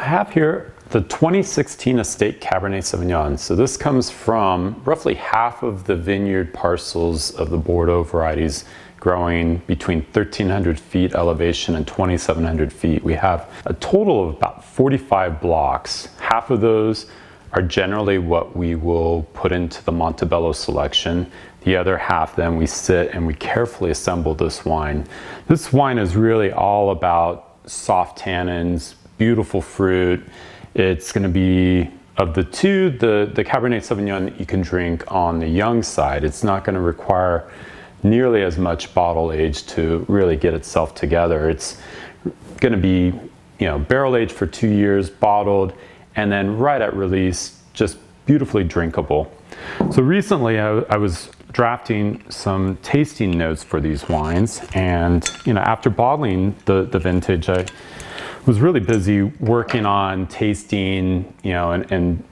I have here the 2016 estate Cabernet Sauvignon. So this comes from roughly half of the vineyard parcels of the Bordeaux varieties, growing between 1,300 feet elevation and 2,700 feet. We have a total of about 45 blocks. Half of those are generally what we will put into the Montebello selection. The other half, then we sit and we carefully assemble this wine. This wine is really all about soft tannins, beautiful fruit. It's going to be, of the two, the Cabernet Sauvignon you can drink on the young side. It's not going to require nearly as much bottle age to really get itself together. It's going to be, barrel aged for 2 years, bottled, and then right at release, just beautifully drinkable. So recently I was drafting some tasting notes for these wines, and after bottling the vintage, I was really busy working on tasting and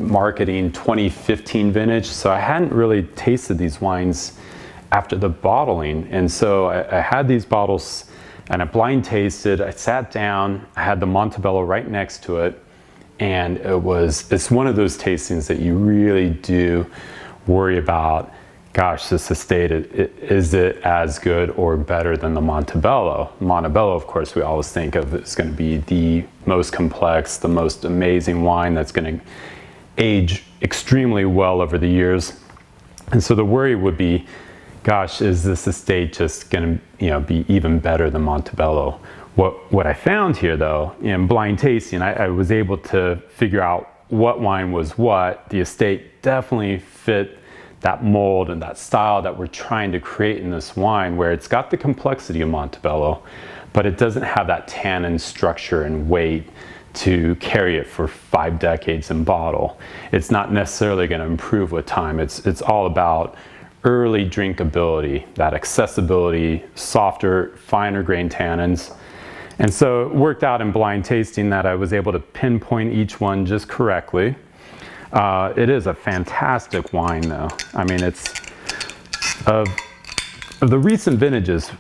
marketing 2015 vintage, so I hadn't really tasted these wines after the bottling. And so I had these bottles and I blind tasted. I sat down, I had the Montebello right next to it, and it's one of those tastings that you really do worry about, gosh, this estate, is it as good or better than the Montebello? Montebello, of course, we always think of as going to be the most complex, the most amazing wine that's going to age extremely well over the years. And so the worry would be, gosh, is this estate just going to be even better than Montebello? What I found here, though, in blind tasting, I was able to figure out what wine was what. The estate definitely fit that mold and that style that we're trying to create in this wine, where it's got the complexity of Montebello, but it doesn't have that tannin structure and weight to carry it for 5 decades in bottle. It's not necessarily going to improve with time. It's all about early drinkability, that accessibility, softer, finer grain tannins. And so it worked out in blind tasting that I was able to pinpoint each one just correctly. It is a fantastic wine, though. I mean, it's of the recent vintages,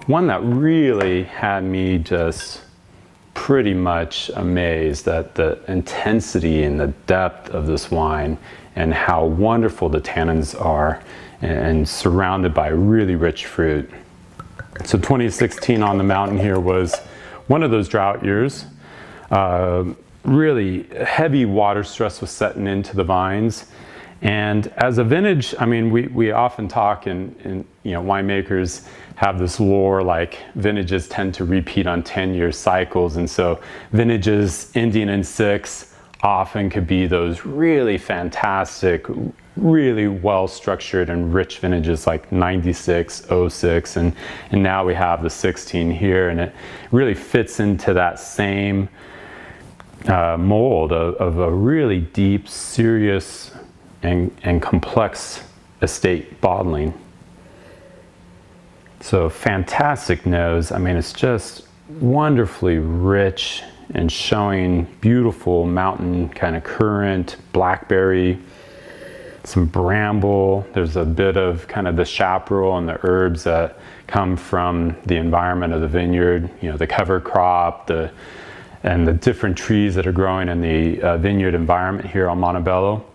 one that really had me just pretty much amazed at the intensity and the depth of this wine and how wonderful the tannins are and surrounded by really rich fruit. So 2016 on the mountain here was one of those drought years. Really heavy water stress was setting into the vines. And as a vintage, I mean, we often talk and winemakers have this lore, like vintages tend to repeat on 10-year cycles. And so vintages ending in 6 often could be those really fantastic, really well-structured and rich vintages like 96, 06, and now we have the 16 here, and it really fits into that same mold of a really deep, serious, and complex estate bottling. So fantastic nose. I mean, it's just wonderfully rich and showing beautiful mountain kind of currant, blackberry, some bramble. There's a bit of kind of the chaparral and the herbs that come from the environment of the vineyard, the cover crop, and the different trees that are growing in the vineyard environment here on Montebello.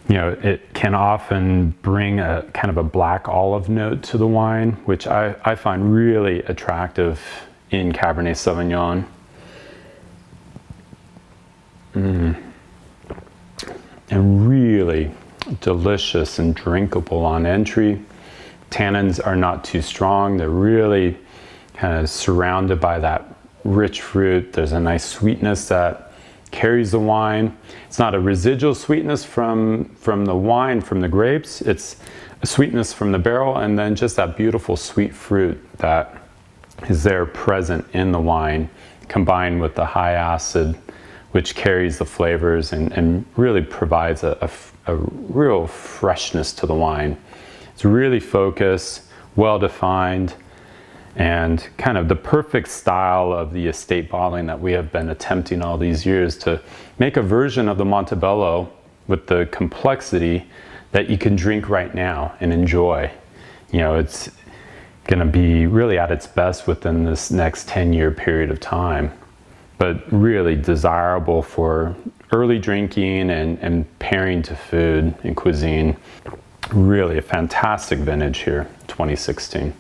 It can often bring a kind of a black olive note to the wine, which I find really attractive in Cabernet Sauvignon. And really delicious and drinkable on entry. Tannins are not too strong. They're really kind of surrounded by that rich fruit. There's a nice sweetness that carries the wine. It's not a residual sweetness from the wine, from the grapes. It's a sweetness from the barrel, and then just that beautiful sweet fruit that is there present in the wine, combined with the high acid, which carries the flavors and really provides a real freshness to the wine. It's really focused, well-defined, and kind of the perfect style of the estate bottling that we have been attempting all these years to make a version of the Montebello with the complexity that you can drink right now and enjoy. It's going to be really at its best within this next 10-year period of time. but really desirable for early drinking and pairing to food and cuisine. Really a fantastic vintage here, 2016.